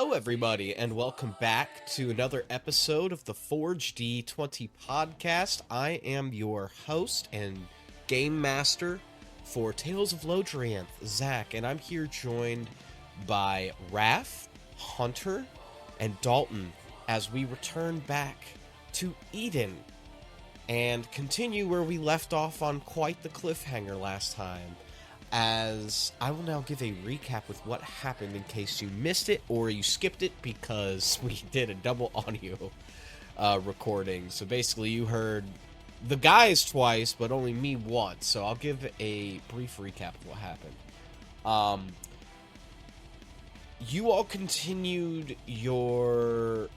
Hello, everybody, and welcome back to another episode of the Forge D20 podcast. I am your host and game master for Tales of Lodrienth, Zach, and I'm here joined by Raph, Hunter, and Dalton as we return back to Eden and continue where we left off on quite the cliffhanger last time. As I will now give a recap with what happened in case you missed it or you skipped it because we did a double audio recording. So basically you heard the guys twice, but only me once. So I'll give a brief recap of what happened. You all continued your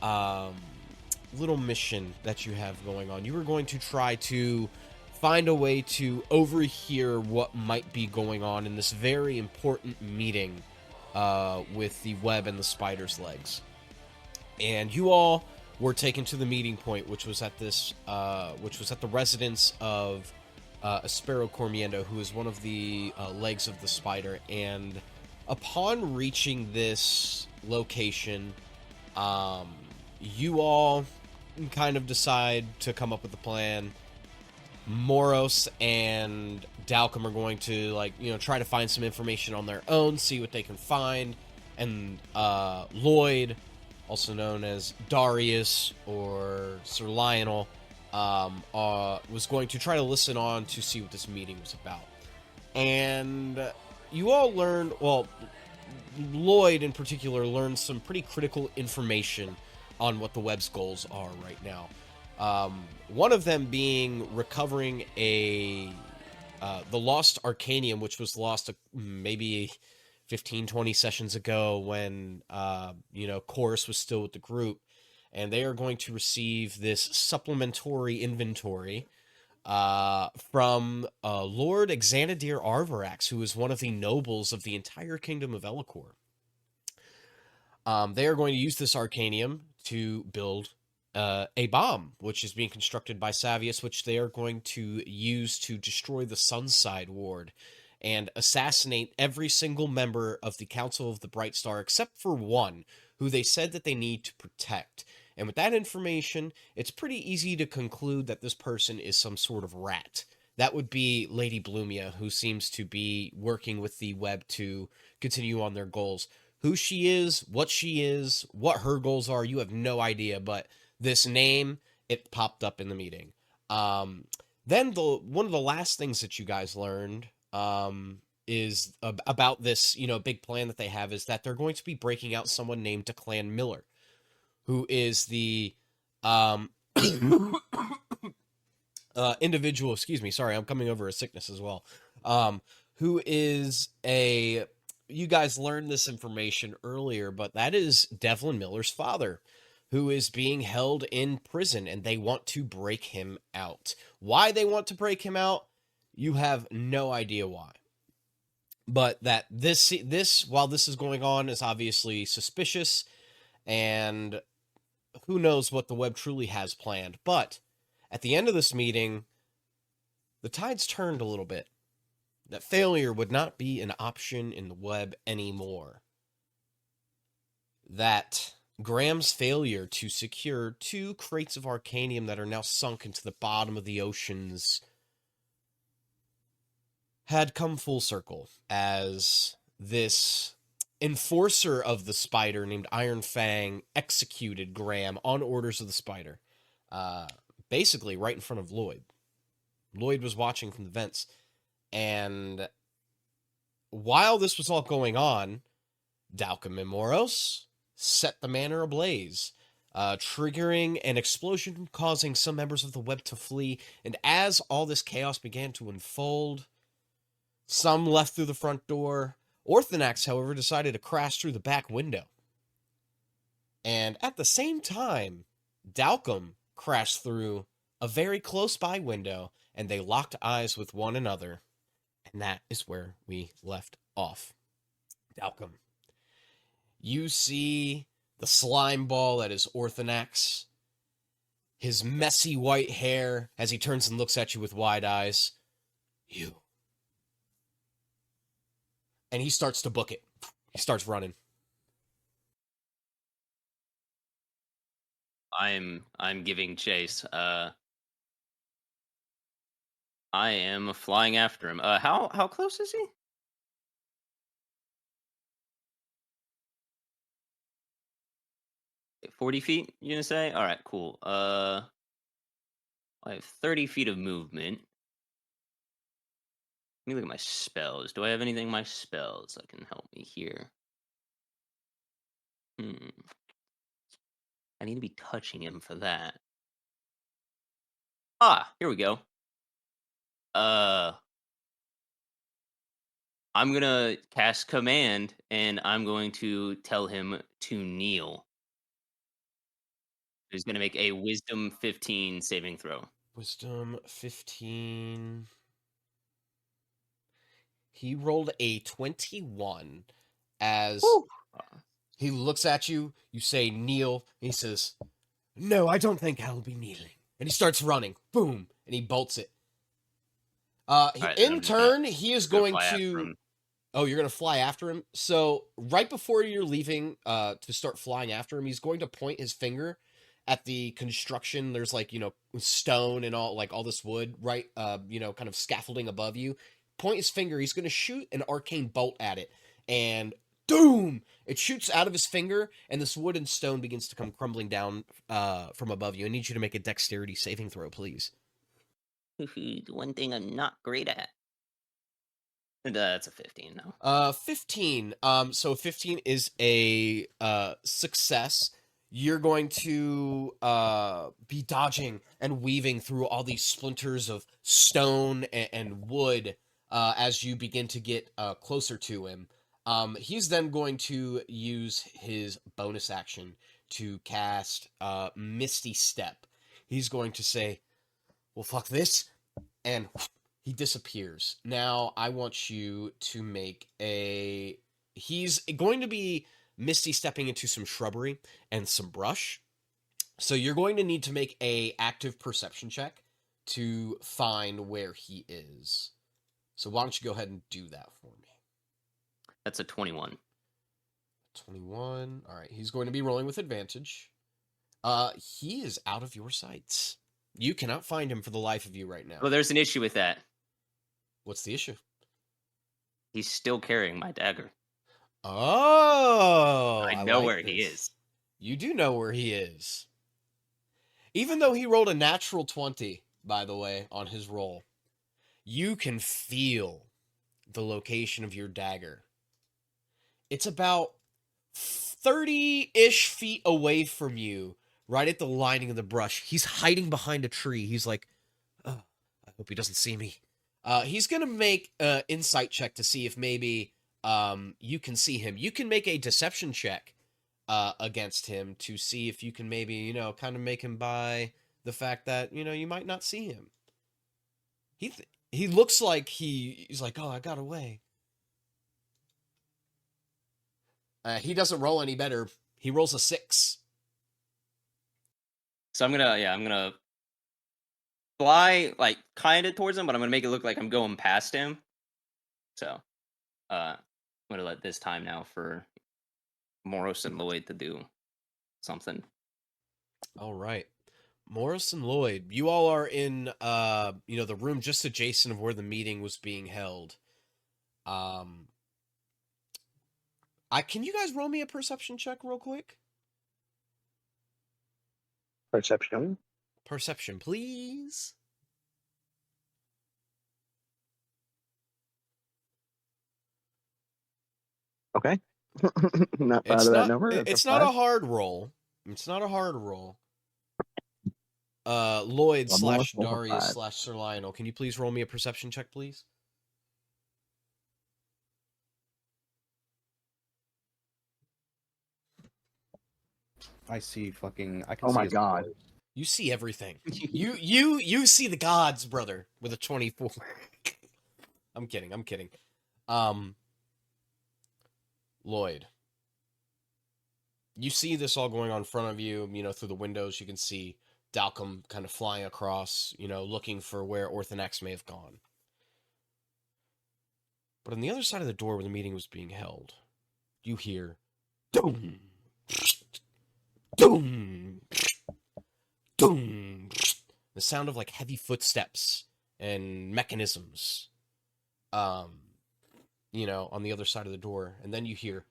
little mission that you have going on. You were going to try to find a way to overhear what might be going on in this very important meeting with the web and the spider's legs. And you all were taken to the meeting point, which was at the residence of Aspero Cormiendo, who is one of the legs of the spider. And upon reaching this location, you all kind of decide to come up with a plan. Moros and Dalcom are going to, try to find some information on their own, see what they can find. And Loyd, also known as Darius or Sir Lionel, was going to try to listen on to see what this meeting was about. And you all learned, Loyd in particular learned some pretty critical information on what the web's goals are right now. One of them being recovering the lost Arcanium, which was lost maybe 15-20 sessions ago when, Chorus was still with the group. And they are going to receive this supplementary inventory from Lord Xanadir Arvarax, who is one of the nobles of the entire kingdom of Elicor. They are going to use this Arcanium to build a bomb, which is being constructed by Savius, which they are going to use to destroy the Sunside Ward and assassinate every single member of the Council of the Bright Star, except for one, who they said that they need to protect. And with that information, it's pretty easy to conclude that this person is some sort of rat. That would be Lady Bloomia, who seems to be working with the web to continue on their goals. Who she is, what her goals are, you have no idea, but this name, it popped up in the meeting. Then one of the last things that you guys learned is about this, big plan that they have is that they're going to be breaking out someone named Declan Miller, who is the individual, sorry, I'm coming over a sickness as well, who is you guys learned this information earlier, but that is Devlin Miller's father, who is being held in prison, and they want to break him out. Why they want to break him out, you have no idea why. But that this while this is going on, is obviously suspicious, and who knows what the web truly has planned. But at the end of this meeting, the tides turned a little bit. That failure would not be an option in the web anymore. That Graham's failure to secure 2 crates of Arcanium that are now sunk into the bottom of the oceans had come full circle, as this enforcer of the spider named Iron Fang executed Graham on orders of the spider. Basically right in front of Loyd. Loyd was watching from the vents. And while this was all going on, Dalcom and Moros set the manor ablaze, triggering an explosion causing some members of the web to flee. And as all this chaos began to unfold, some left through the front door. Orthonax, however, decided to crash through the back window. And at the same time, Dalcom crashed through a very close-by window, and they locked eyes with one another. And that is where we left off. Dalcom, you see the slime ball that is Orthonax, his messy white hair as he turns and looks at you with wide eyes. You. And he starts to book it. He starts running. I'm giving chase. I am flying after him. How close is he? 40 feet, you gonna say? All right, cool. I have 30 feet of movement. Let me look at my spells. Do I have anything in my spells that can help me here? Hmm. I need to be touching him for that. Ah, here we go. Uh, I'm gonna cast command, and I'm going to tell him to kneel. He's gonna make a Wisdom 15 saving throw. Wisdom 15. He rolled a 21 as Woo! he looks at you. You say kneel. He says, "No, I don't think I'll be kneeling." And he starts running. Boom. And he bolts it. All right, then In I'm just gonna turn, he is gonna going fly after to. him. Oh, you're going to fly after him? So, right before you're leaving to start flying after him, he's going to point his finger at the construction. There's like, stone and all this wood, right? Kind of scaffolding above you. Point his finger. He's going to shoot an arcane bolt at it. And doom! It shoots out of his finger, and this wood and stone begins to come crumbling down from above you. I need you to make a dexterity saving throw, please. The one thing I'm not great at. That's a 15 now. 15. So 15 is a success. You're going to be dodging and weaving through all these splinters of stone and wood as you begin to get closer to him. He's then going to use his bonus action to cast Misty Step. He's going to say, "Well, fuck this," and he disappears. Now I want you to make a. He's going to be misty stepping into some shrubbery and some brush. So you're going to need to make a active perception check to find where he is. So why don't you go ahead and do that for me? That's a 21. 21. All right, he's going to be rolling with advantage. He is out of your sights. You cannot find him for the life of you right now. Well, there's an issue with that. What's the issue? He's still carrying my dagger. Oh, I know like where this. he is. You do know where he is. Even though he rolled a natural 20, by the way, on his roll, you can feel the location of your dagger. It's about 30-ish feet away from you, right at the lining of the brush. He's hiding behind a tree. He's like, "Oh, I hope he doesn't see me." He's going to make an insight check to see if maybe you can see him. You can make a deception check against him to see if you can maybe, kind of make him buy the fact that, you might not see him. He looks like he's like, "Oh, I got away." He doesn't roll any better. He rolls a 6. So I'm gonna fly like kind of towards him, but I'm gonna make it look like I'm going past him. So, I'm gonna let this time now for Moros and Loyd to do something. All right. Morris and Loyd, you all are in the room just adjacent of where the meeting was being held. Can you guys roll me a perception check real quick? Perception. Perception, please. Okay. Not proud of that number. It's not a hard roll. It's not a hard roll. Loyd / Darius / Sir Lionel, can you please roll me a perception check, please? I see fucking. I can Oh see my his God. clothes. You see everything. you see the gods, brother, with a 24. I'm kidding. Loyd. You see this all going on in front of you, through the windows. You can see Dalcom kind of flying across, looking for where Orthonax may have gone. But on the other side of the door where the meeting was being held, you hear doom, doom, boom, the sound of like heavy footsteps and mechanisms, you know, on the other side of the door. And then you hear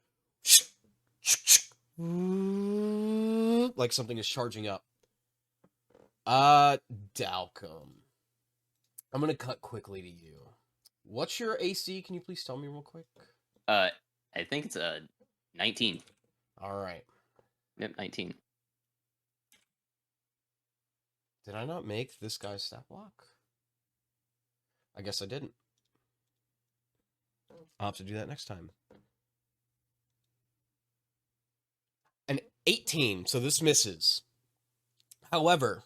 like something is charging up. Dalcom. I'm going to cut quickly to you. What's your AC? Can you please tell me real quick? I think it's 19. All right. Yep, 19. Did I not make this guy's stat block? I guess I didn't. I'll have to do that next time. An 18, so this misses. However,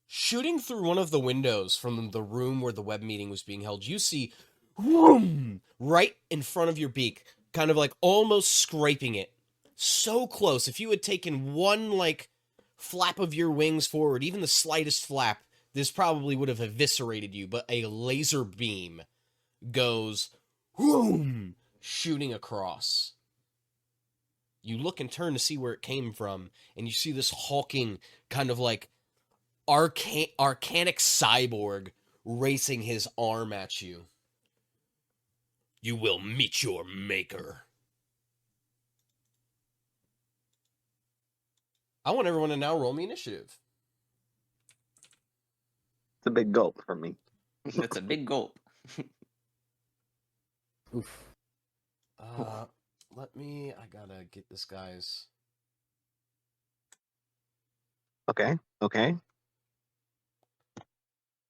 shooting through one of the windows from the room where the web meeting was being held, you see, whoom, right in front of your beak, kind of like almost scraping it. So close. If you had taken one, like, flap of your wings forward, even the slightest flap, this probably would have eviscerated you, but a laser beam goes, whoom, shooting across. You look and turn to see where it came from, and you see this hulking, kind of like, arcanic cyborg racing his arm at you. You will meet your maker. I want everyone to now roll me initiative. It's a big gulp for me. That's a big gulp. Oof. I gotta get this guy's. Okay.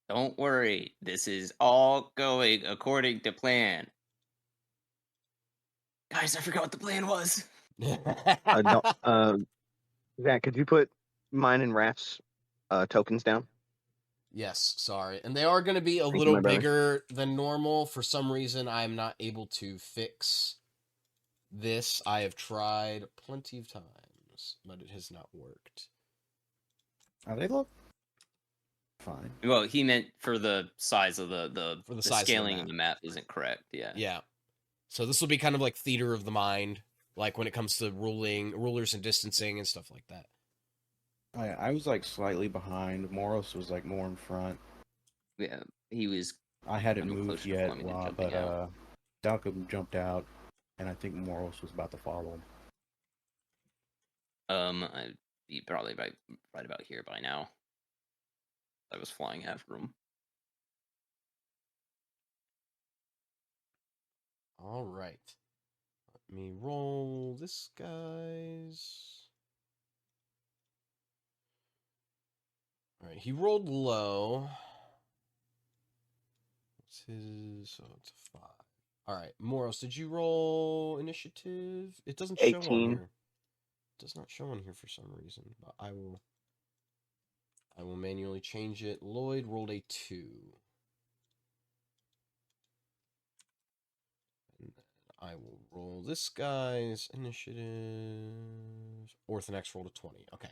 Don't worry. This is all going according to plan. Guys, I forgot what the plan was. Zach, could you put mine and Raph's tokens down? Yes, sorry. And they are going to be a Thank you, little my brother. bigger than normal. For some reason, I am not able to fix this. I have tried plenty of times, but it has not worked. They look fine. Well, he meant for the size of the For the size of the scaling map. of the map isn't correct. Yeah. Yeah. So this will be kind of like theater of the mind, like when it comes to rulers and distancing and stuff like that. I was like slightly behind. Moros was like more in front. Yeah, he was. I hadn't Kind of moved closer to yet, Fleming than jumping but Dalcom jumped out, and I think Moros was about to follow him. I'd be probably right about here by now. I was flying after him. All right. Let me roll this guy's. All right, he rolled low. What's his? So it's a 5. All right, Moros, did you roll initiative? It doesn't show on 18. here. It does not show on here for some reason, but I will manually change it. Loyd rolled a 2. And then I will roll this guy's initiative. Orthonax rolled a 20. Okay.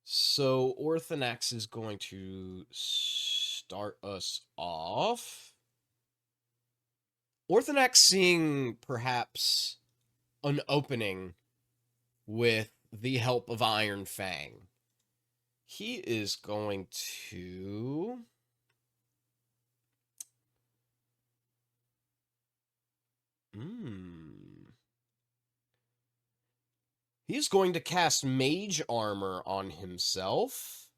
So Orthonax is going to start us off. Orthonax seeing perhaps an opening with the help of Iron Fang. He is going to... He's going to cast Mage Armor on himself.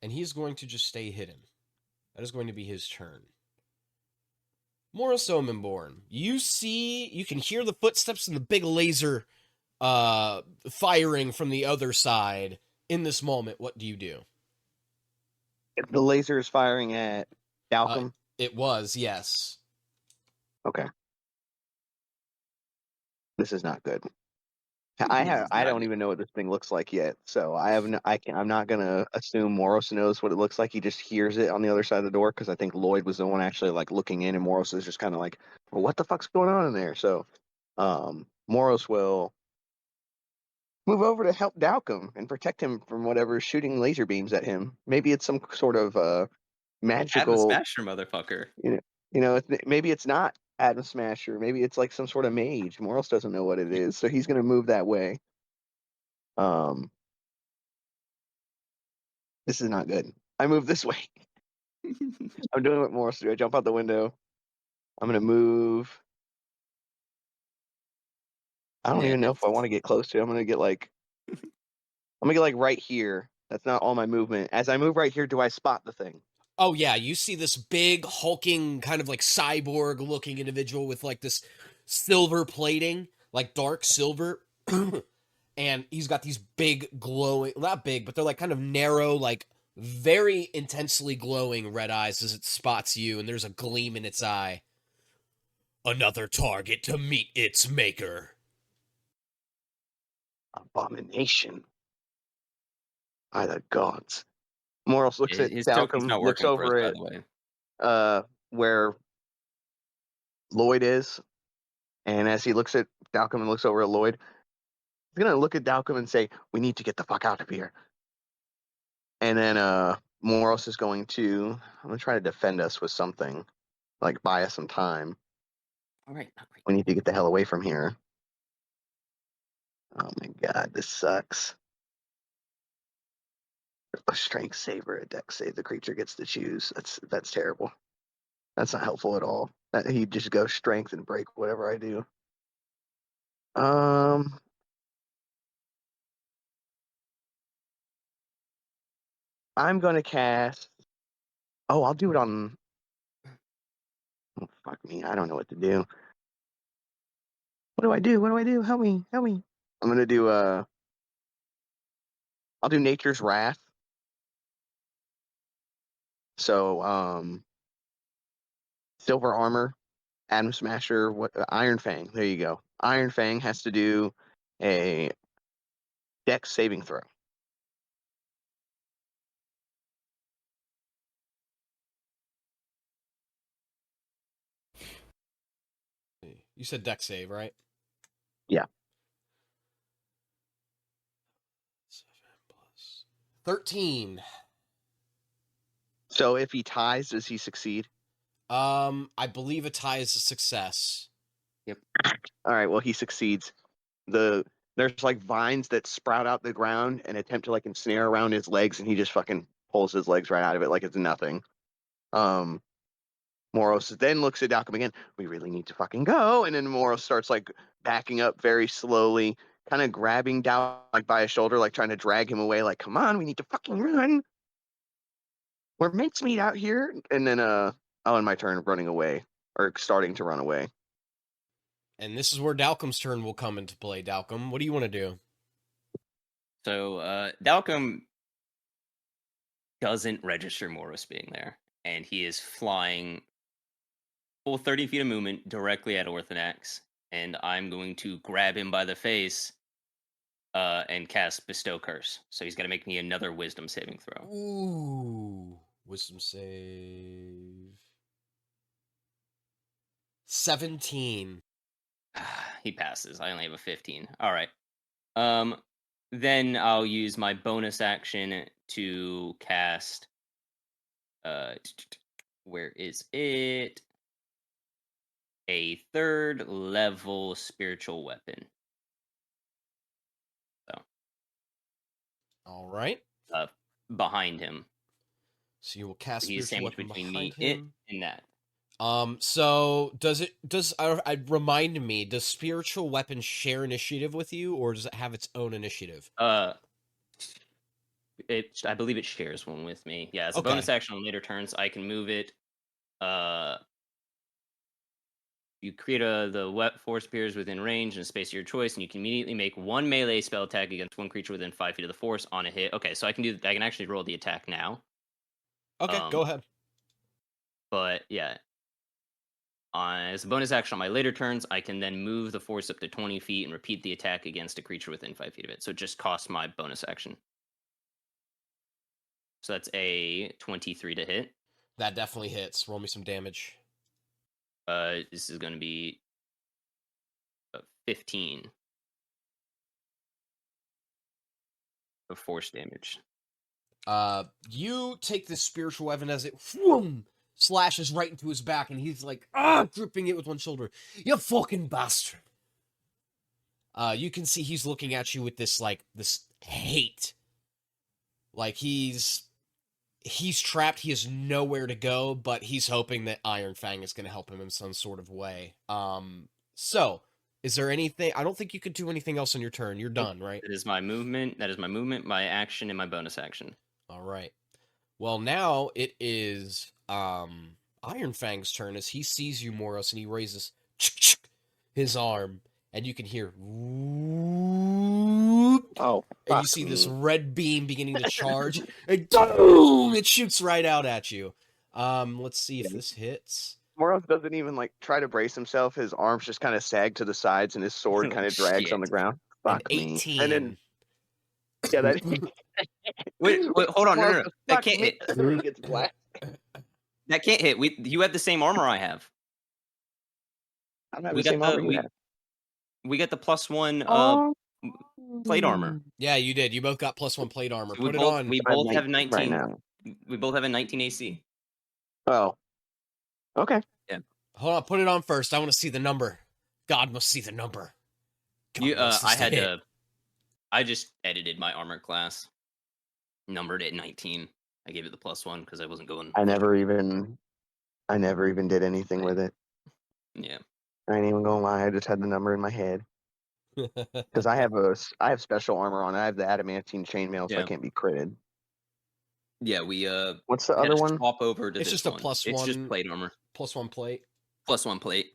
And he's going to just stay hidden. That is going to be his turn. Morris Omenborn, you can hear the footsteps and the big laser firing from the other side. In this moment, what do you do? If the laser is firing at Dalcom. It was, yes. Okay. This is not good. I don't even know what this thing looks like yet, so I'm not gonna assume Moros knows what it looks like. He just hears it on the other side of the door because I think Loyd was the one actually like looking in, and Moros is just kind of like, well, what the fuck's going on in there? So, Moros will move over to help Dalcom and protect him from whatever shooting laser beams at him. Maybe it's some sort of magical Atlas Smasher, motherfucker. Maybe it's not Atom Smasher. Maybe it's like some sort of mage. Moros doesn't know what it is, so he's gonna move that way. This is not good. I move this way. I'm doing what Morris do. I jump out the window. I'm gonna move. I don't Yeah, even know if I want to get close to it. I'm gonna get like right here. That's not all my movement. As I move right here, do I spot the thing? Oh yeah, you see this big hulking kind of like cyborg looking individual with like this silver plating, like dark silver. And he's got these big glowing, not big, but they're like kind of narrow, like very intensely glowing red eyes as it spots you, and there's a gleam in its eye. Another target to meet its maker. Abomination. By the gods. Morris looks at His token's Dalcom, not looks working for us, over by at the way. where Loyd is, and as he looks at Dalcom and looks over at Loyd, he's gonna look at Dalcom and say, "We need to get the fuck out of here." And then Morris is going to, I'm gonna try to defend us with something, like buy us some time. All right, not great. We need to get the hell away from here. Oh my god, this sucks. A strength save or a dex save, the creature gets to choose. That's terrible. That's not helpful at all. He just goes strength and break whatever I do. I'm gonna cast. Oh, I'll do it on. Oh, fuck me, I don't know what to do. What do I do? What do I do? Help me! Help me! I'm gonna do I'll do Nature's Wrath. So silver armor, Atom Smasher, what Iron Fang. There you go. Iron Fang has to do a dex saving throw. You said deck save, right? Yeah. 7 plus 13. So if he ties, does he succeed? I believe a tie is a success. All right, well he succeeds. There's like vines that sprout out the ground and attempt to like ensnare around his legs, and he just fucking pulls his legs right out of it like it's nothing. Moros then looks at Dalcom again. We really need to fucking go, and then Moros starts like backing up very slowly, kind of grabbing Dalcom like by his shoulder, like trying to drag him away. Like, come on, we need to fucking run. We're mincemeat out here, and then in my turn, running away or starting to run away. And this is where Dalcom's turn will come into play. Dalcom, what do you want to do? So Dalcom doesn't register Moros being there, and he is flying full 30 feet of movement directly at Orthonax, and I'm going to grab him by the face and cast Bestow Curse. So he's got to make me another Wisdom saving throw. Ooh. Wisdom save. 17. He passes. I only have a 15. All right. Then I'll use my bonus action to cast. Where is it? A 3rd level spiritual weapon. So. All right. Behind him. So you will cast He's spiritual sandwiched weapon between behind me, him. it, and that. So remind me, does spiritual weapon share initiative with you, or does it have its own initiative? I believe it shares one with me. Yeah, it's a bonus action on later turns. I can move it. You create the 4 spears within range and space of your choice, and you can immediately make 1 melee spell attack against 1 creature within 5 feet of the force on a hit. Okay, so I can actually roll the attack now. Okay, go ahead. But yeah, as a bonus action on my later turns, I can then move the force up to 20 feet and repeat the attack against a creature within 5 feet of it. So it just costs my bonus action. So that's a 23 to hit. That definitely hits. Roll me some damage. This is going to be 15 of force damage. You take this spiritual weapon as it slashes right into his back, and he's like, gripping it with one shoulder. You fucking bastard. You can see he's looking at you with this hate. Like he's he's trapped. He has nowhere to go, but he's hoping that Iron Fang is going to help him in some sort of way. So is there anything? I don't think you could do anything else on your turn. You're done, right? That is my movement. That is my movement, my action, and my bonus action. All right. Well, now it is Iron Fang's turn as he sees you, Moros, and he raises his arm, and you can hear Oh, and you fuck see me. this red beam beginning to charge, and boom! It shoots right out at you. Let's see if this hits. Moros doesn't even like try to brace himself. His arms just kind of sag to the sides, and his sword kind of drags on the ground. An Fuck me. 18. And then yeah, that Wait, hold on, no. That can't hit. He gets black. That can't hit. You have the same armor I have. I don't have We the same got armor you the have. we got the +1 Oh. plate armor. Yeah, you did. You both got +1 plate armor. So Put it on. we I'm both have 19 19 right now. We both have a 19 AC. Oh. Okay. Hold on, put it on first. I want to see the number. God must see the number. God wants this I had hit. to. I just edited my armor class, numbered it 19. I gave it the +1 because I wasn't going. I never even did anything with it. Yeah. I ain't even gonna lie. I just had the number in my head because I have special armor on. I have the adamantine chainmail, so I Yeah. can't be critted. Yeah, we What's the had other to one? swap over to It's this just a one. +1. It's just plate armor. +1 plate. +1 plate.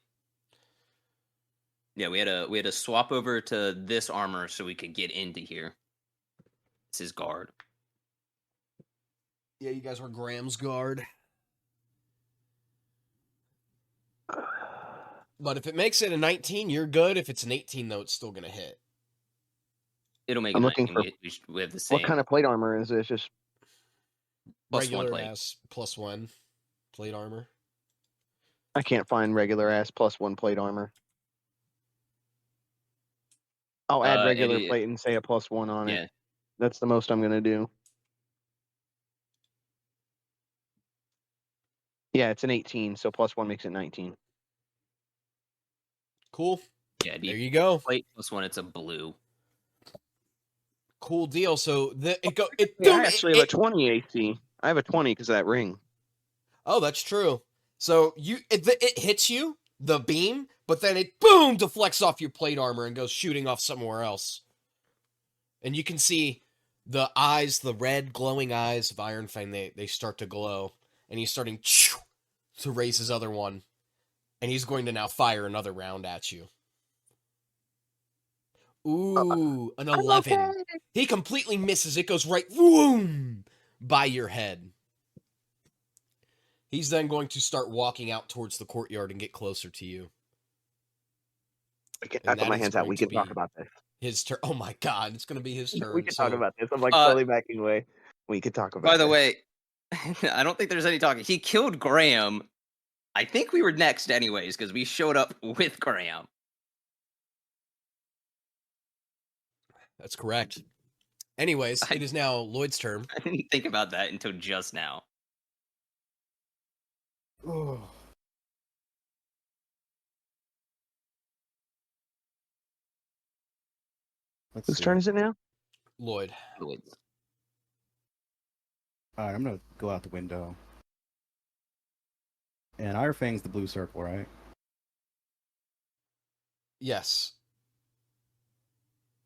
Yeah, we had to swap over to this armor so we could get into here. This is guard. Yeah, you guys were Graham's guard. But if it makes it a 19, you're good. If it's an 18, though, it's still going to hit. It'll make I'm it looking 19. for- We have the same. What kind of plate armor is this? Just +1 Regular plate. ass +1 plate armor. I can't find regular ass +1 plate armor. I'll add regular plate and say a +1 on Yeah. it. That's the most I'm gonna do. Yeah, it's an 18, so +1 makes it 19. Cool. Yeah, There you go. Plate +1. It's a blue. Cool deal. So Yeah, I actually have a 20 AC. I have a 20 because of that ring. Oh, that's true. So it hits you, the beam, but then it boom deflects off your plate armor and goes shooting off somewhere else. And you can see the eyes, the red glowing eyes of Iron Fang, they start to glow. And he's starting to raise his other one. And he's going to now fire another round at you. Ooh, an 11. Okay. He completely misses. It goes right boom by your head. He's then going to start walking out towards the courtyard and get closer to you. I put my hands out. We can talk about this. His turn. Oh my god, it's going to be his turn. We can talk about this. I'm like slowly backing away. We could talk about By the this. way, I don't think there's any talking. He killed Graham. I think we were next anyways because we showed up with Graham. That's correct. Anyways, it is now Loyd's turn. I didn't think about that until just now. Oh. Whose turn is it now? Loyd. All right, I'm gonna go out the window. And Iron Fang's the blue circle, right? Yes.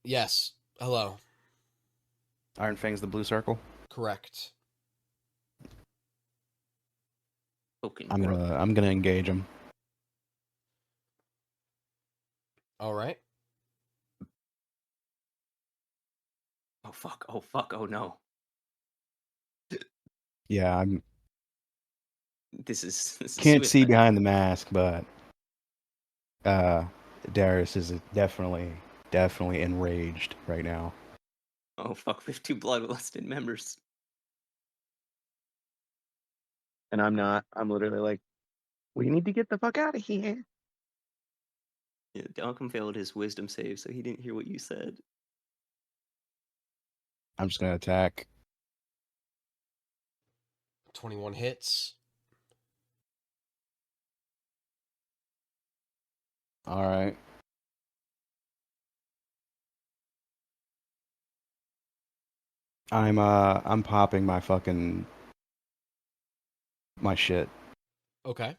Yes. Hello. Iron Fang's the blue circle. Correct. I'm gonna engage him. All right. Oh fuck! Oh fuck! Oh no! Yeah, I'm. This is Can't see behind the mask, but Darius is definitely enraged right now. Oh fuck! We have 2 bloodlusted members. And I'm not. I'm literally like, we need to get the fuck out of here. Yeah, Malcolm failed his wisdom save, so he didn't hear what you said. I'm just gonna attack. 21 hits. All right. I'm popping my fucking my shit. Okay.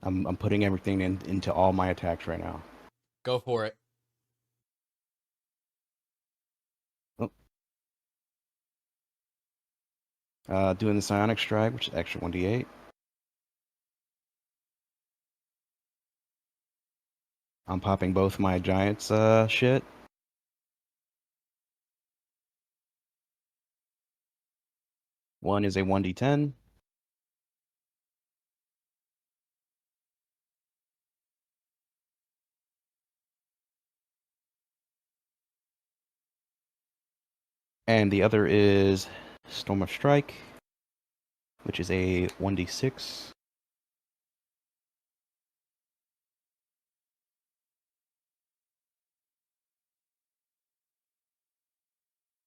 I'm putting everything into all my attacks right now. Go for it. Doing the Psionic Strike, which is extra 1d8. I'm popping both my Giants shit. One is a 1d10. And the other is Storm of Strike, which is a 1d6.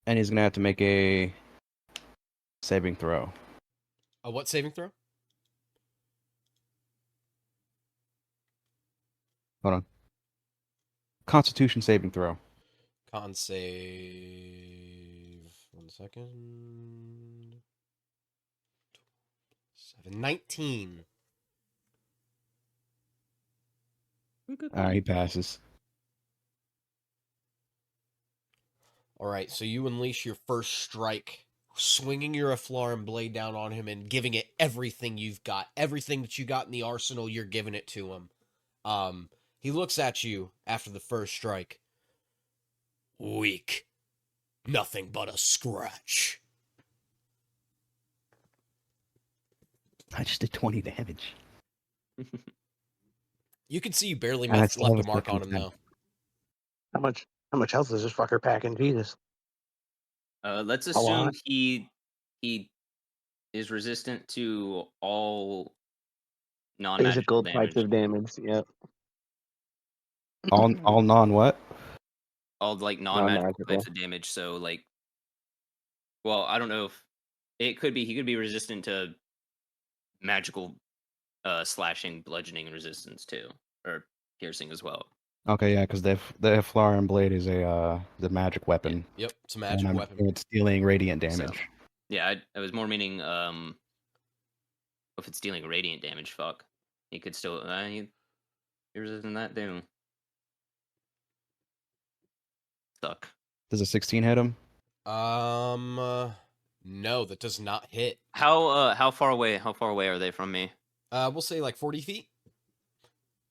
And he's going to have to make a saving throw. A what saving throw? Hold on. Constitution saving throw. Con save. 1 second. 19. He passes. All right, so you unleash your first strike, swinging your Aflarin blade down on him and giving it everything you've got. Everything that you got in the arsenal, you're giving it to him. He looks at you after the first strike. Weak. Nothing but a scratch. I just did 20 damage. You can see you barely And I left still a have a mark on second him, though. How much health is this fucker packing? Jesus. Let's A assume lot. he is resistant to all non-magical Physical types damage. of damage. Yep. All non what? All like non-magical Non-magical. types of damage. So like, well, I don't know if it could be. He could be resistant to magical slashing, bludgeoning, and resistance too, or piercing as well. Okay, yeah, because the Flaren Blade is the magic weapon. Yep, it's a And magic weapon. It's dealing radiant damage. So, yeah, I was more meaning if it's dealing radiant damage, fuck. He could still he resistant that too. Suck. Does a 16 hit him? No, that does not hit. How far away are they from me? We'll say like 40 feet.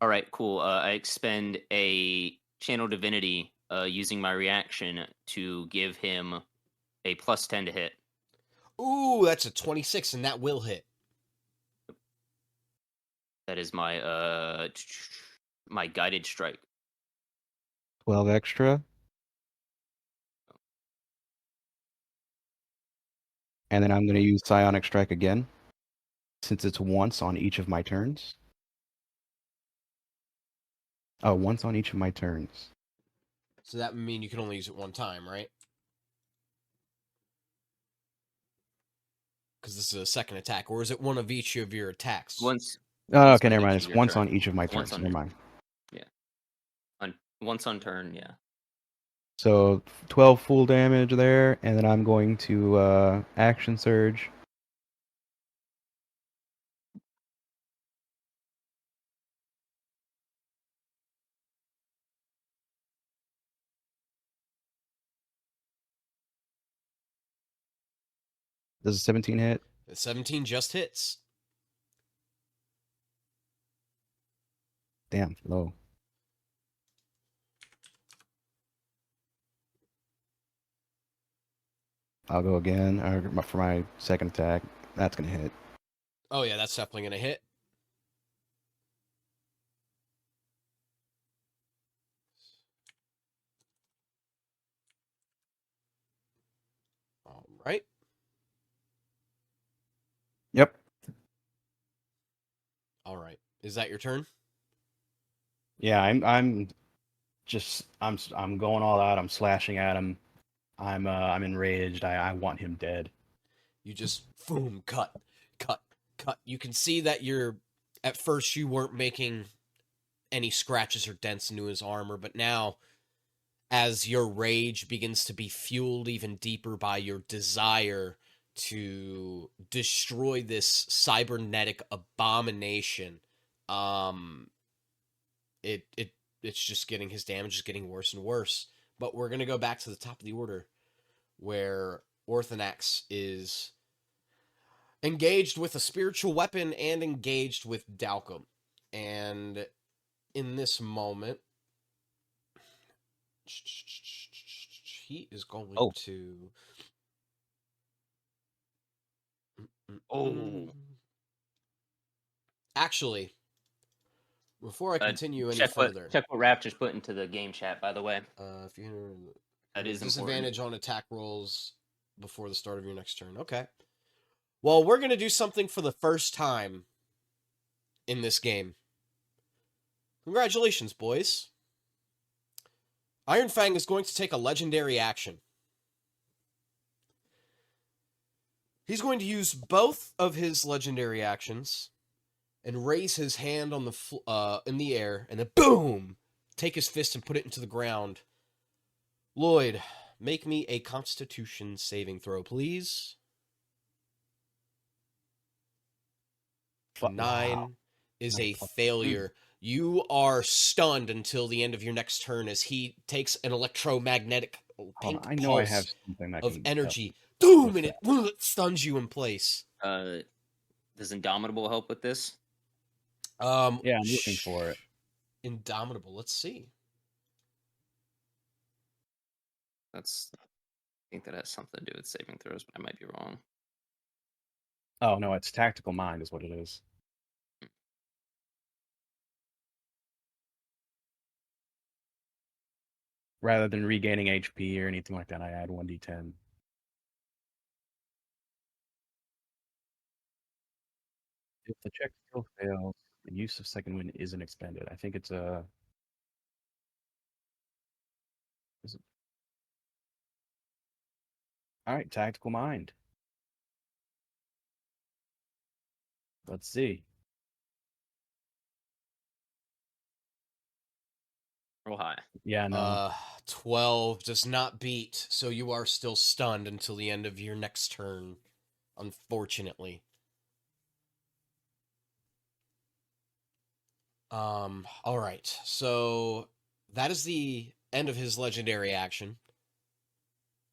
All right, cool. I expend a channel divinity using my reaction to give him a +10 to hit. Ooh, that's a 26, and that will hit. That is my my guided strike. 12 extra. And then I'm going to use Psionic Strike again, since it's once on each of my turns. Oh, once on each of my turns. So that would mean you can only use it one time, right? Because this is a second attack. Or is it one of each of your attacks? Once. Oh, once okay, on never each mind. of It's your once turn. on each of my Once turns. on Never your- mind. Once on turn, yeah. So 12 full damage there, and then I'm going to Action Surge. Does a 17 hit? The 17 just hits. Damn, low. I'll go again for my second attack. That's going to hit. Oh, yeah, that's definitely going to hit. All right. Yep. All right. Is that your turn? Yeah, I'm going all out. I'm slashing at him. I'm enraged. I want him dead. You just, boom, cut. You can see that at first you weren't making any scratches or dents into his armor, but now, as your rage begins to be fueled even deeper by your desire to destroy this cybernetic abomination. It's just getting, his damage is getting worse and worse. But we're gonna go back to the top of the order, where Orthonax is engaged with a spiritual weapon and engaged with Dalcum. And in this moment, he is going to... Actually, before I continue any further... Check what Raph just put into the game chat, by the way. If you that is disadvantage important. on attack rolls before the start of your next turn. Okay. Well, we're going to do something for the first time in this game. Congratulations, boys. Iron Fang is going to take a legendary action. He's going to use both of his legendary actions and raise his hand on in the air, and then boom, take his fist and put it into the ground. Loyd, make me a Constitution saving throw, please. 9 is a failure. You are stunned until the end of your next turn as he takes an electromagnetic pink pulse of energy. Boom! And it stuns you in place. Does Indomitable help with this? Yeah, I'm looking for it. Indomitable. Let's see. I think that has something to do with saving throws, but I might be wrong. Oh, no, it's Tactical Mind is what it is. Rather than regaining HP or anything like that, I add 1d10. If the check still fails, the use of second wind isn't expended. I think it's a... Alright, Tactical Mind. Let's see. Roll high. Yeah, no. 12 does not beat, so you are still stunned until the end of your next turn, unfortunately. Alright, so that is the end of his legendary action.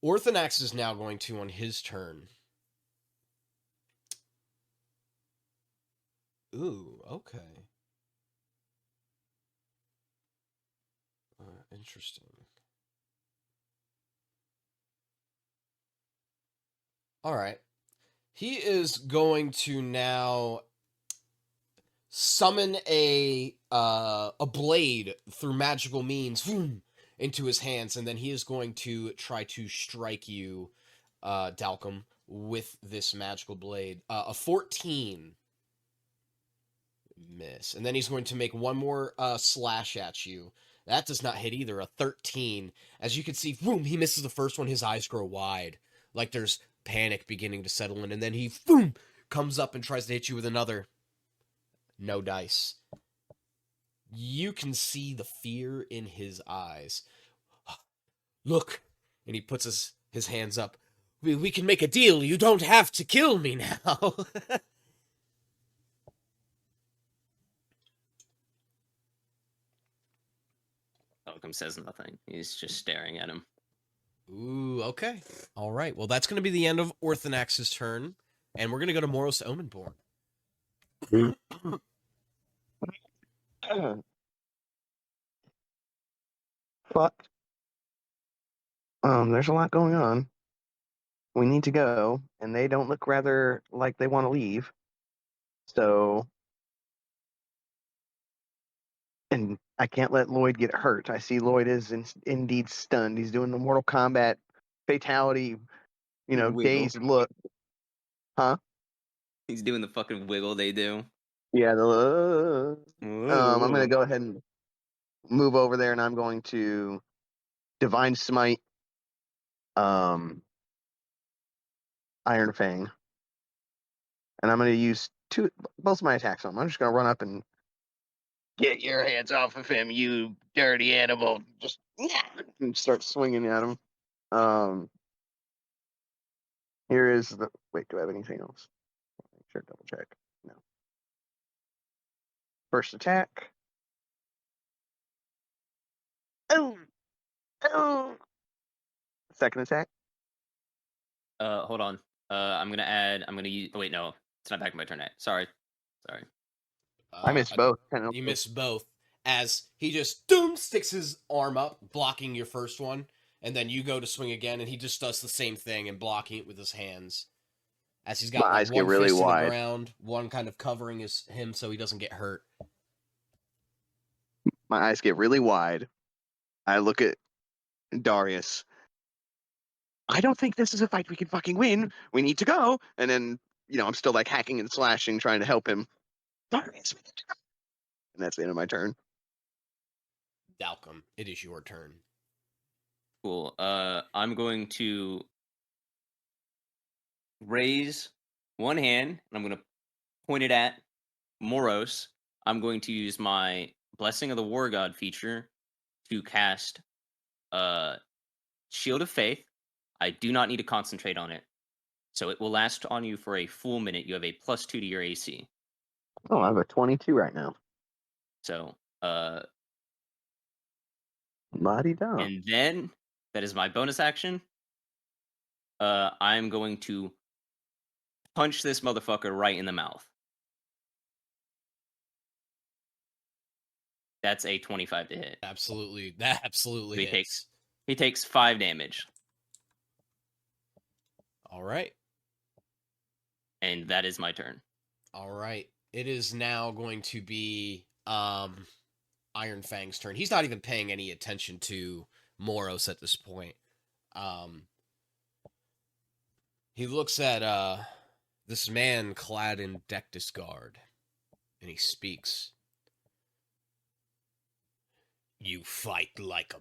Orthonax is now going to, on his turn... Ooh, okay. Interesting. All right. He is going to now summon a blade through magical means into his hands, and then he is going to try to strike you, Dalcum, with this magical blade. A 14. Miss. And then he's going to make one more slash at you. That does not hit either. A 13. As you can see, boom, he misses the first one. His eyes grow wide. Like there's panic beginning to settle in. And then he, boom, comes up and tries to hit you with another. No dice. You can see the fear in his eyes. Look. And he puts his hands up. We can make a deal. You don't have to kill me now. Dalcum says nothing. He's just staring at him. Ooh, okay. All right. Well, that's going to be the end of Orthonax's turn, and we're going to go to Moros Omenborn. But there's a lot going on. We need to go, and they don't look rather like they want to leave. So, and I can't let Loyd get hurt. I see Loyd is indeed stunned. He's doing the Mortal Kombat fatality, dazed look. Huh? He's doing the fucking wiggle they do. Yeah. I'm going to go ahead and move over there, and I'm going to Divine Smite Iron Fang. And I'm going to use both of my attacks on him. I'm just going to run up and get your hands off of him, you dirty animal. Just and start swinging at him. Here is the. Wait, do I have anything else? Make sure, double check. No. First attack. Oh! Oh! Second attack. Hold on. I'm gonna use. Oh, wait, no, it's not back in my turn yet. Sorry. I missed both. You missed both. As he just sticks his arm up, blocking your first one, and then you go to swing again, and he just does the same thing and blocking it with his hands. As he's got My like eyes get one really fist in the wide. ground, one kind of covering him so he doesn't get hurt. My eyes get really wide. I look at Darius. I don't think this is a fight we can fucking win. We need to go. And then, I'm still like hacking and slashing, trying to help him. Darius, we need to go. And that's the end of my turn. Dalcum, it is your turn. Cool. I'm going to raise one hand, and I'm going to point it at Moros. I'm going to use my Blessing of the War God feature to cast Shield of Faith. I do not need to concentrate on it. So it will last on you for a full minute. You have a +2 to your AC. Oh, I have a 22 right now. So, La-di-da. and then that is my bonus action. I'm going to punch this motherfucker right in the mouth. That's a 25 to hit. Absolutely. That absolutely hits. He takes 5 damage. All right. And that is my turn. All right. It is now going to be Iron Fang's turn. He's not even paying any attention to Moros at this point. He looks at this man clad in Dectus Guard, and he speaks. You fight like a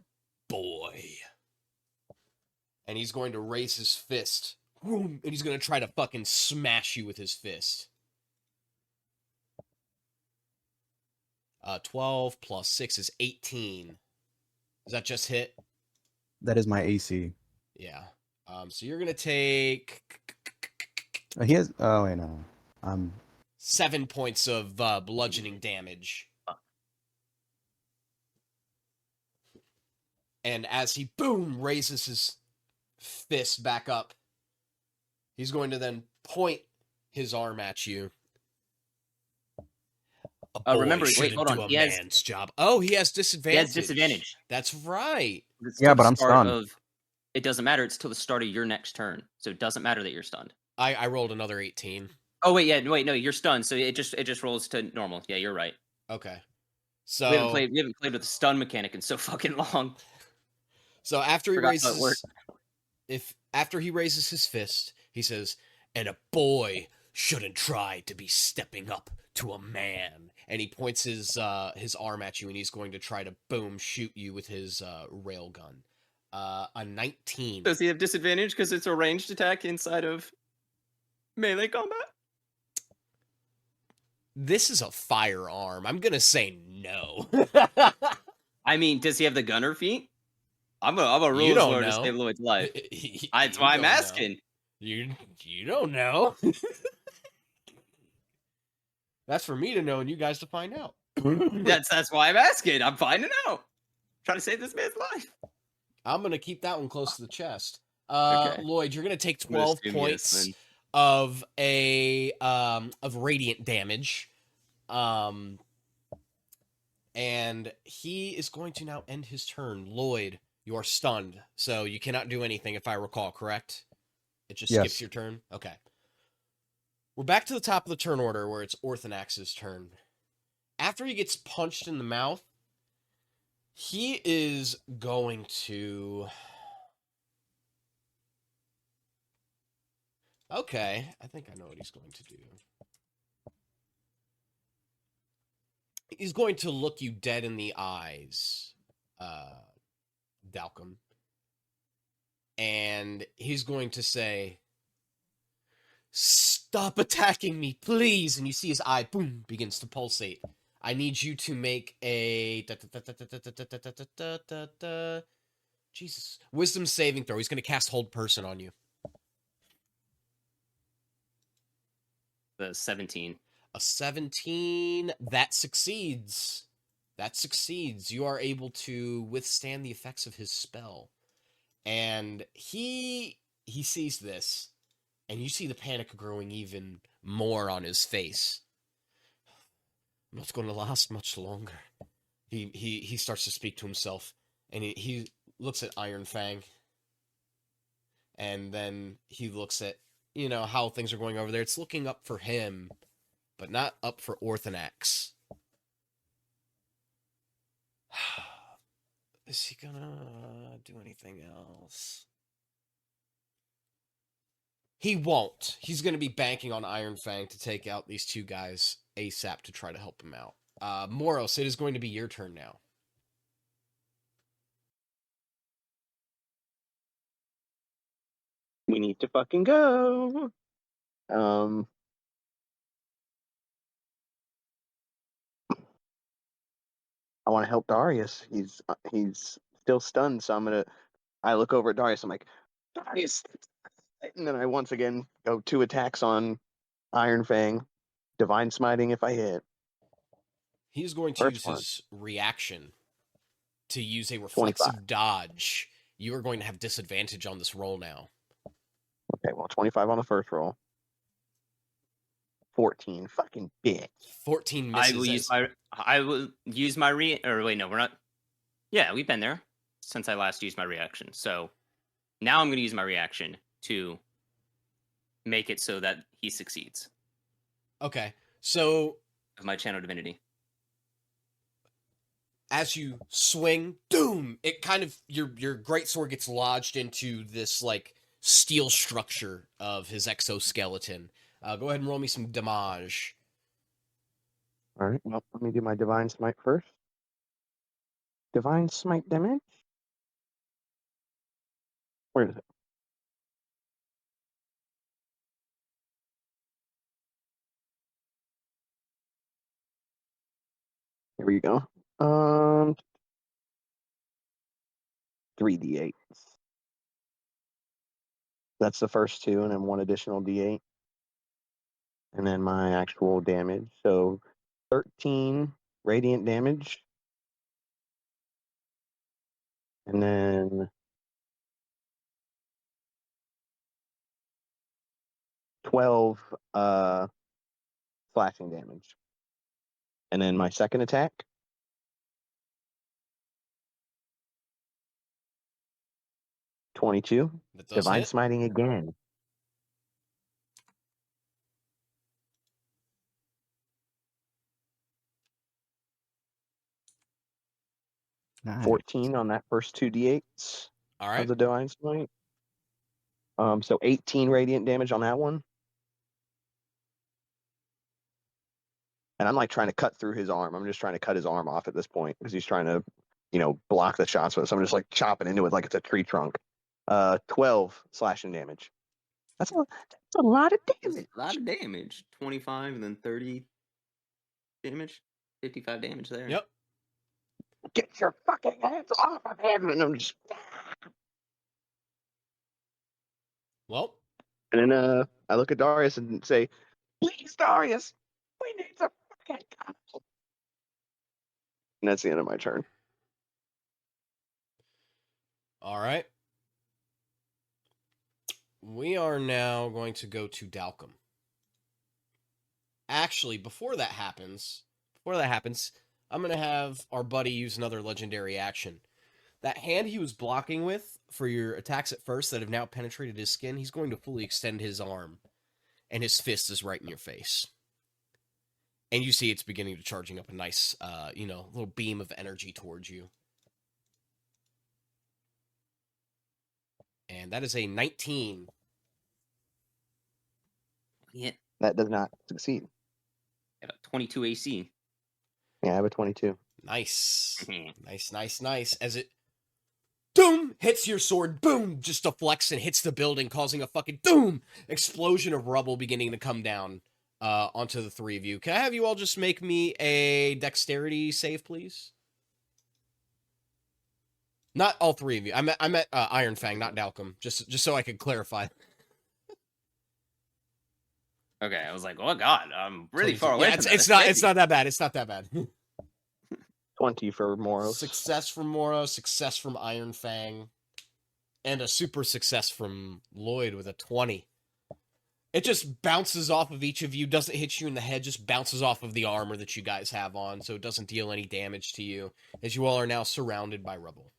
boy. And he's going to raise his fist. And he's going to try to fucking smash you with his fist. 12 plus 6 is 18. Does that just hit? That is my AC. Yeah. So you're going to take... He has... Oh, wait, no. 7 points of bludgeoning damage. And as he, raises his fist back up, he's going to then point his arm at you. Remember, wait, hold on. He has man's job. Oh, he has disadvantage. He has disadvantage. That's right. Yeah, but I'm stunned. It doesn't matter. It's till the start of your next turn, so it doesn't matter that you're stunned. I rolled another 18. Oh wait, no, you're stunned, so it just rolls to normal. Yeah, you're right. Okay. So we haven't played with the stun mechanic in so fucking long. So after he raises his fist, he says, "And a boy shouldn't try to be stepping up to a man." And he points his arm at you, and he's going to try to shoot you with his railgun. A 19. Does he have disadvantage because it's a ranged attack inside of melee combat? This is a firearm. I'm gonna say no. I mean, does he have the gunner feat? I'm a rules lord to save Loyd's life. That's why I'm asking. You don't know. That's for me to know and you guys to find out. That's why I'm asking. I'm finding out. Trying to save this man's life. I'm gonna keep that one close to the chest. Okay. Lloyd, you're gonna take 12 points of radiant damage. And he is going to now end his turn. Lloyd, you are stunned, so you cannot do anything if I recall, correct? It just skips your turn? Okay. We're back to the top of the turn order where it's Orthonax's turn. After he gets punched in the mouth, he is going to... Okay, I think I know what he's going to do. He's going to look you dead in the eyes, Dalcum. And he's going to say, "Stop attacking me, please." And you see his eye, begins to pulsate. I need you to make a... Jesus. Wisdom saving throw. He's going to cast Hold Person on you. The 17. A 17, that succeeds. That succeeds. You are able to withstand the effects of his spell. And he sees this, and you see the panic growing even more on his face. I'm not going to last much longer. He starts to speak to himself, and he looks at Iron Fang. And then he looks at, how things are going over there. It's looking up for him, but not up for Orthonax. Is he gonna do anything else? He won't. He's gonna be banking on Iron Fang to take out these two guys ASAP to try to help him out. Moros, it is going to be your turn now. We need to fucking go. I want to help Darius. He's still stunned, so I look over at Darius. I'm like, Darius, and then I once again go 2 attacks on Iron Fang, Divine Smiting if I hit. He's going to use his reaction to use a reflexive 25. dodge. You are going to have disadvantage on this roll now. Okay, well, 25 on the first roll. 14, fucking bitch. 14 misses. I will use my wait, no, we're not. Yeah, we've been there since I last used my reaction. So now I'm going to use my reaction to make it so that he succeeds. Okay, so Of my channel divinity. As you swing, doom! It kind of your greatsword gets lodged into this like steel structure of his exoskeleton. Go ahead and roll me some damage. All right, well, let me do my Divine Smite first. Divine Smite damage? Where is it? Here we go. 3d8. That's the first 2, and then 1 additional d8. And then my actual damage. So 13 radiant damage. And then 12 slashing damage. And then my second attack. 22. Divine hit. Smiting again. Nice. 14 on that first 2d8s. All right. Of the Divine Smite. So 18 radiant damage on that one. And I'm like trying to cut through his arm. I'm just trying to cut his arm off at this point because he's trying to, block the shots with it. So I'm just like chopping into it like it's a tree trunk. 12 slashing damage. That's a lot of damage. A lot of damage. 25 and then 30 damage. 55 damage there. Yep. Get your fucking hands off of him! And I'm just. Well. And then I look at Darius and say, "Please, Darius, we need some fucking counsel." And that's the end of my turn. All right. We are now going to go to Dalcom. Actually, before that happens, I'm going to have our buddy use another legendary action. That hand he was blocking with for your attacks at first that have now penetrated his skin, he's going to fully extend his arm, and his fist is right in your face. And you see it's beginning to charging up a nice, little beam of energy towards you. And that is a 19. Yeah. That does not succeed. Got a 22 AC. Yeah, I have a 22. Nice. Mhm. Nice. As it, boom, hits your sword, boom, just deflects and hits the building, causing a fucking, boom, explosion of rubble beginning to come down onto the three of you. Can I have you all just make me a dexterity save, please? Not all three of you. I meant Iron Fang, not Dalcom. Just so I could clarify. Okay, I was like, oh god, I'm really 22. far away Yeah, from that. it's That's not 50. that bad. It's not that bad. 20 for Moros. Success from Moro, success from Iron Fang, and a super success from Loyd with a 20. It just bounces off of each of you, doesn't hit you in the head, just bounces off of the armor that you guys have on, so it doesn't deal any damage to you, as you all are now surrounded by rubble.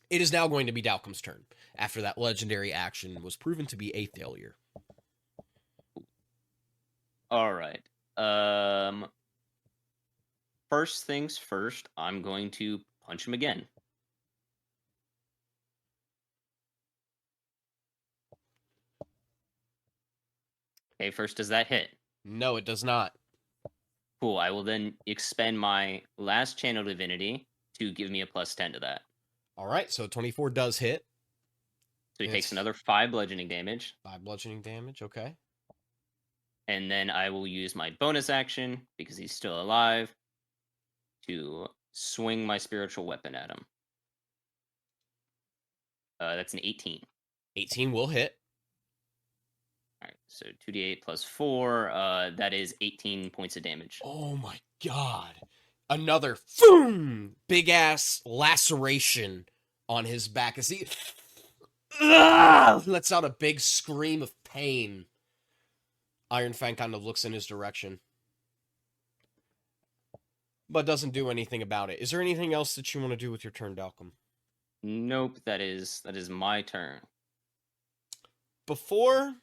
It is now going to be Dalcom's turn, after that legendary action was proven to be a failure. All right. First things first, I'm going to punch him again. Okay, first, does that hit? No, it does not. Cool. I will then expend my last channel divinity to give me a +10 to that. All right, so 24 does hit. So he It's takes another 5 bludgeoning damage. 5 bludgeoning damage, okay. And then I will use my bonus action, because he's still alive, to swing my spiritual weapon at him. That's an 18. 18 will hit. All right, so 2d8 plus 4, that is 18 points of damage. Oh my god. Another boom, big ass laceration on his back as he lets out a big scream of pain. Iron Fang kind of looks in his direction, but doesn't do anything about it. Is there anything else that you want to do with your turn, Dalcom? Nope, that is my turn. Before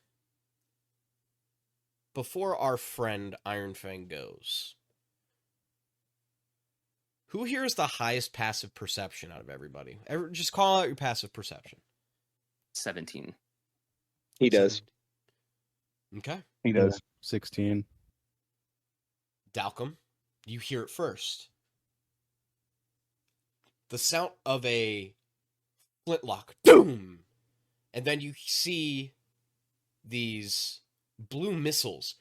our friend Iron Fang goes, who here is the highest passive perception out of everybody? Just call out your passive perception. 17. He does. Okay. He does. 16. Dalcom, you hear it first. The sound of a flintlock. Boom! And then you see these blue missiles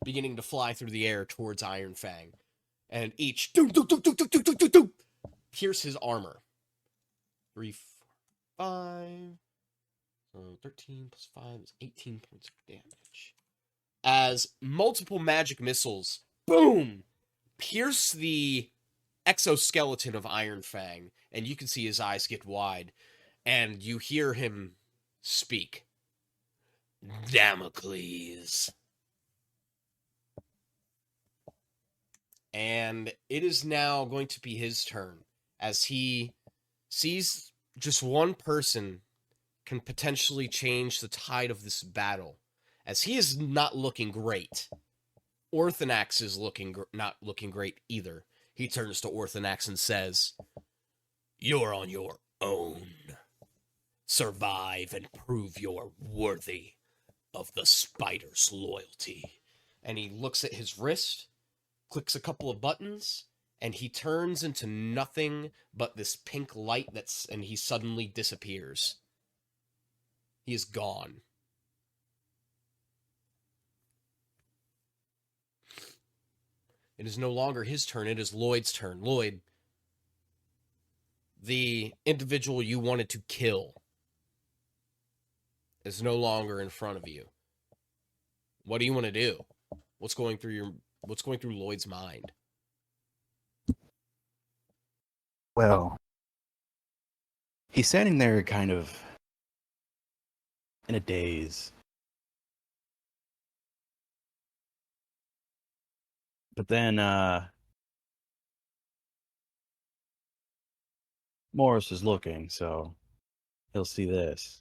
beginning to fly through the air towards Iron Fang. And each pierce his armor. 3, 4, 5. So 13 plus 5 is 18 points of damage. As multiple magic missiles, boom, pierce the exoskeleton of Iron Fang, and you can see his eyes get wide, and you hear him speak. Damocles. And it is now going to be his turn, as he sees just one person can potentially change the tide of this battle, as he is not looking great. Orthanax is not looking great either. He turns to Orthanax and says, "You're on your own. Survive and prove you're worthy of the spider's loyalty." And he looks at his wrist, clicks a couple of buttons, and he turns into nothing but this pink light and he suddenly disappears. He is gone. It is no longer his turn, it is Loyd's turn. Loyd, the individual you wanted to kill is no longer in front of you. What do you want to do? What's going through Loyd's mind? Well, he's standing there kind of in a daze. But then, Morris is looking, so he'll see this.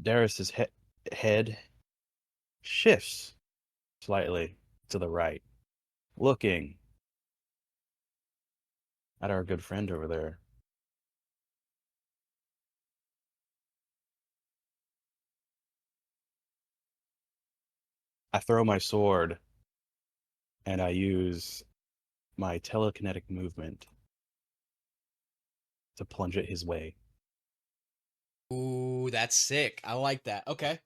Darius's head shifts slightly to the right, looking at our good friend over there. I throw my sword, and I use my telekinetic movement to plunge it his way. Ooh, that's sick. I like that. Okay.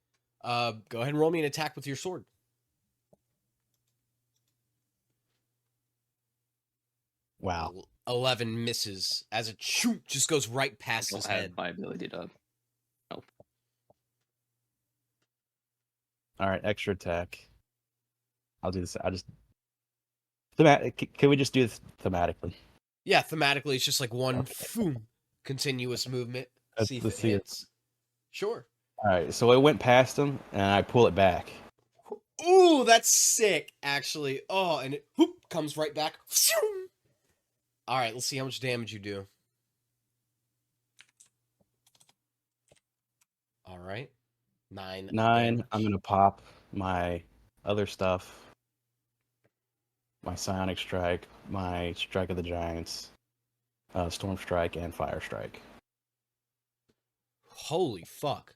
Go ahead and roll me an attack with your sword. 11 misses as it just goes right past his I head. have my ability to All right, extra attack. I'll do this. Can we just do this thematically? Yeah, thematically, it's just like one continuous movement. See if Let's it see it. hits. Sure. All right, so it went past him, and I pull it back. Ooh, that's sick, actually. Oh, and it comes right back. All right, let's see how much damage you do. All right. 9 9. damage. I'm gonna pop my other stuff. My Psionic Strike, my Strike of the Giants, Storm Strike, and Fire Strike. Holy fuck.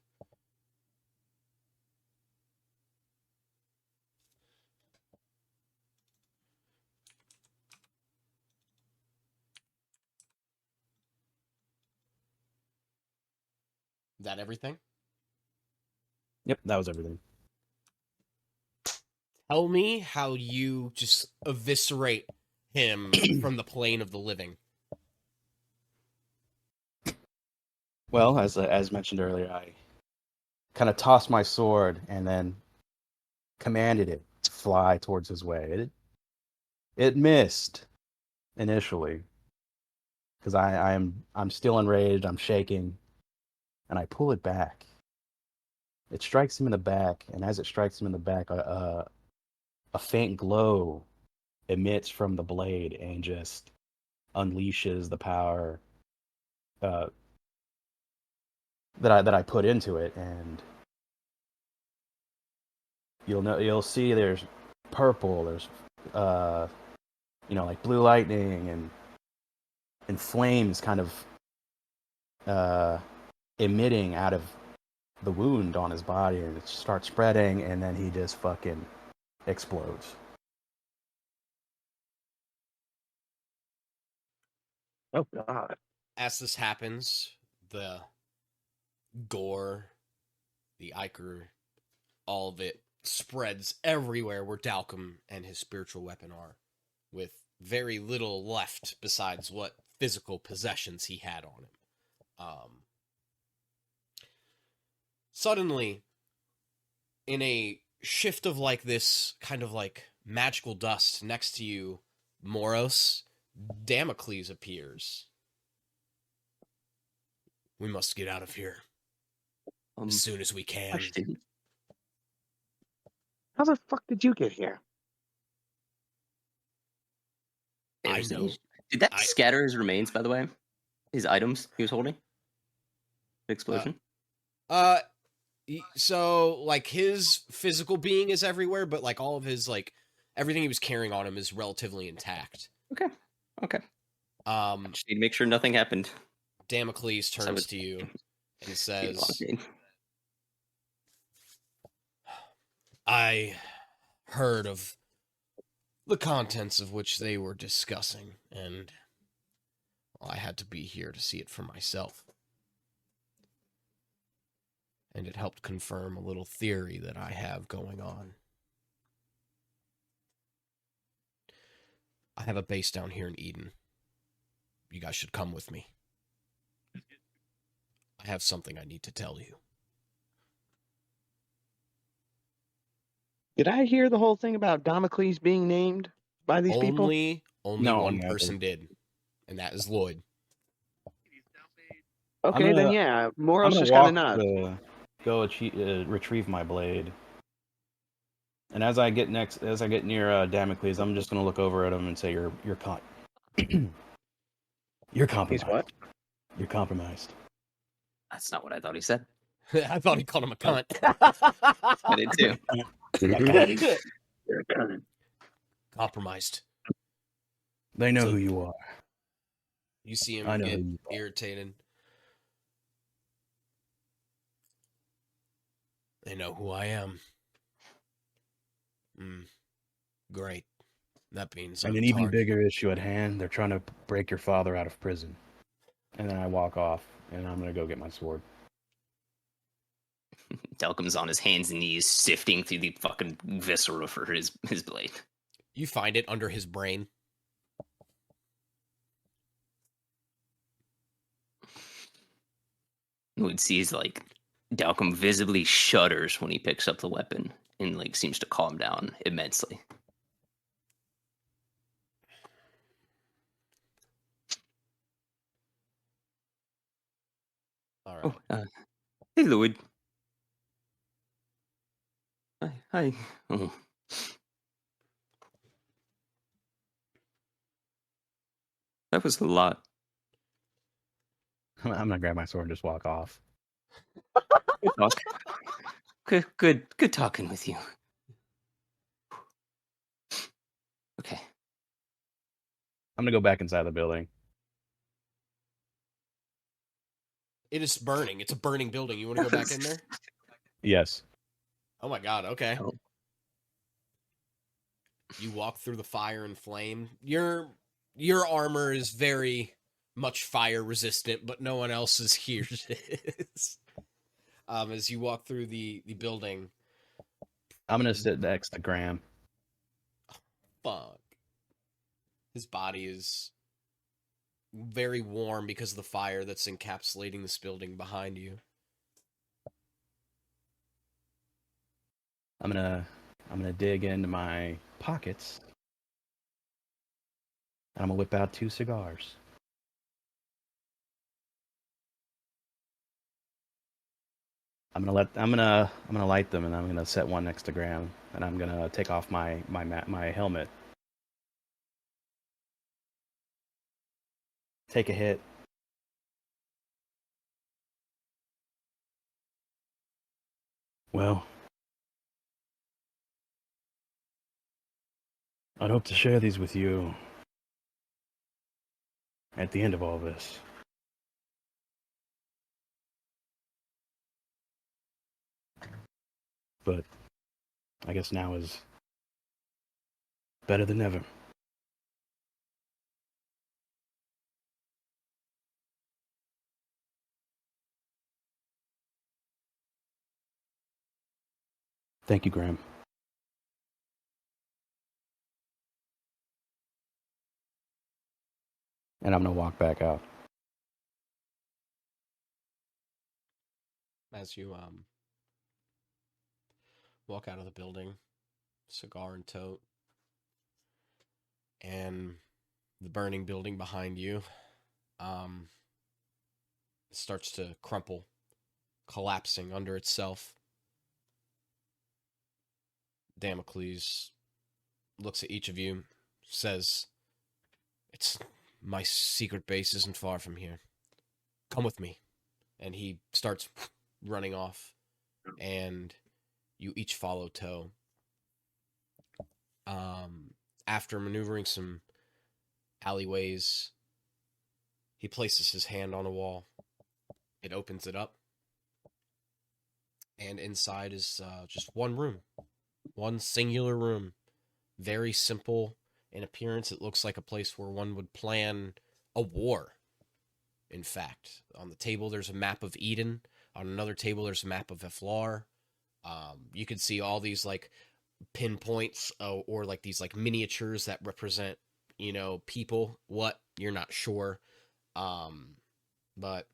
That everything? Yep, that was everything. Tell me how you just eviscerate him from the plane of the living. Well, as mentioned earlier, I kind of tossed my sword and then commanded it to fly towards his way. It missed initially because I'm still enraged. I'm shaking, and I pull it back. It strikes him in the back, and as it strikes him in the back, a faint glow emits from the blade and just unleashes the power that I put into it, and you'll see there's purple, there's like blue lightning and flames kind of emitting out of the wound on his body, and it starts spreading, and then he just fucking explodes. Oh God! As this happens, the gore, the ichor, all of it spreads everywhere where Dalcom and his spiritual weapon are, with very little left besides what physical possessions he had on him. Suddenly, in a shift of like this kind of like magical dust next to you, Moros, Damocles appears. We must get out of here as soon as we can. Question. How the fuck did you get here? I know. Did that scatter his remains, by the way? His items he was holding? The explosion? So like his physical being is everywhere, but like all of his like everything he was carrying on him is relatively intact. Okay. Just need to make sure nothing happened. Damocles turns to you and says, I heard of the contents of which they were discussing, and I had to be here to see it for myself. And it helped confirm a little theory that I have going on. I have a base down here in Eden. You guys should come with me. I have something I need to tell you. Did I hear the whole thing about Damocles being named by these people? Only No, one never. person did, and that is Loyd. Okay, then yeah, Moros I'm just gonna kind of walk nods. to go retrieve my blade. And as I get near Damocles, I'm just gonna look over at him and say, "You're you're compromised. He's what? You're compromised." That's not what I thought he said. I thought he called him a cunt. I did too. You're a cunt. Compromised. They know who you are. You see I him know get who you are. irritated. They know who I am. Great. That means And an even bigger issue at hand, they're trying to break your father out of prison. And then I walk off, and I'm gonna go get my sword. Delcom's on his hands and knees, sifting through the fucking viscera for his blade. You find it under his brain. Loyd sees like Dalcom visibly shudders when he picks up the weapon, and like seems to calm down immensely. All right. Oh, hey, Loyd. Hi. Oh. That was a lot. I'm gonna grab my sword and just walk off. Good talk. Good talking with you. Okay. I'm gonna go back inside the building. It is burning. It's a burning building. You want to go back in there? Yes. Oh my god, okay. Oh. You walk through the fire and flame. Your armor is very much fire resistant, but no one else's here is. As you walk through the building. I'm gonna sit next to Graham. Fuck. His body is very warm because of the fire that's encapsulating this building behind you. I'm gonna dig into my pockets. And I'm gonna whip out 2 cigars. I'm gonna light them, and I'm gonna set one next to Graham, and I'm gonna take off my helmet. Take a hit. Well, I'd hope to share these with you at the end of all this. But I guess now is better than ever. Thank you, Graham. And I'm gonna walk back out. As you walk out of the building, cigar in tote, and the burning building behind you starts to crumple, collapsing under itself. Damocles looks at each of you, says, my secret base isn't far from here. Come with me. And he starts running off, and you each follow Toe. After maneuvering some alleyways, he places his hand on a wall. It opens it up, and inside is just one room. One singular room. Very simple in appearance. It looks like a place where one would plan a war. In fact, on the table there's a map of Eden. On another table there's a map of Eflar. You can see all these like pinpoints or like these like miniatures that represent, people. What, you're not sure. But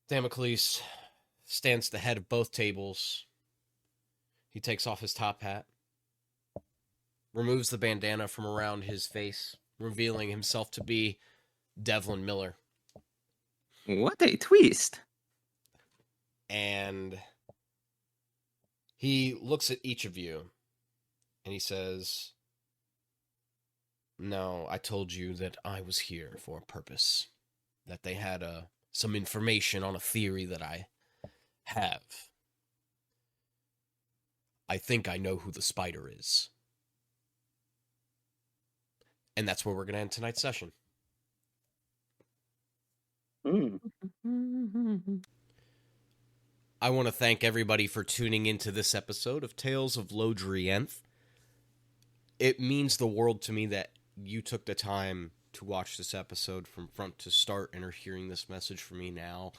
Damocles stands at the head of both tables. He takes off his top hat, removes the bandana from around his face, revealing himself to be Devlin Miller. What a twist. And he looks at each of you and he says, no, I told you that I was here for a purpose. That they had some information on a theory that I have. I think I know who the spider is. And that's where we're going to end tonight's session. I want to thank everybody for tuning into this episode of Tales of Lodrienth. It means the world to me that you took the time to watch this episode from front to start and are hearing this message from me now.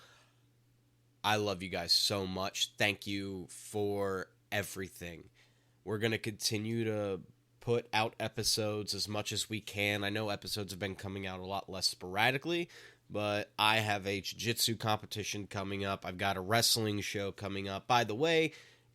I love you guys so much. Thank you for everything. We're going to continue to put out episodes as much as we can. I know episodes have been coming out a lot less sporadically, but I have a jiu-jitsu competition coming up. I've got a wrestling show coming up. By the way,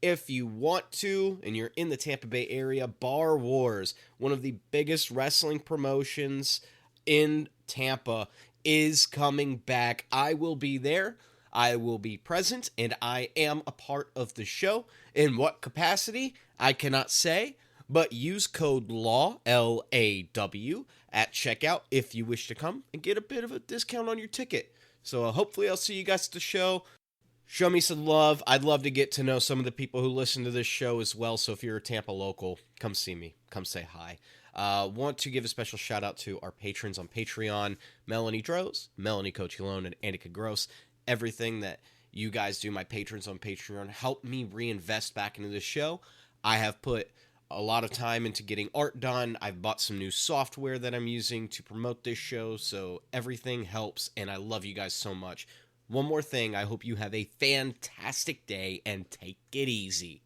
if you want to and you're in the Tampa Bay area, Bar Wars, one of the biggest wrestling promotions in Tampa, is coming back. I will be there. I will be present, and I am a part of the show. In what capacity? I cannot say, but use code LAW, LAW, at checkout if you wish to come and get a bit of a discount on your ticket. So hopefully I'll see you guys at the show. Show me some love. I'd love to get to know some of the people who listen to this show as well. So if you're a Tampa local, come see me. Come say hi. Want to give a special shout out to our patrons on Patreon, Melanie Droz, Melanie Cocciolone, and Anakin Groce. Everything that you guys do, my patrons on Patreon, help me reinvest back into the show. I have put a lot of time into getting art done. I've bought some new software that I'm using to promote this show, so everything helps, and I love you guys so much. One more thing, I hope you have a fantastic day, and take it easy.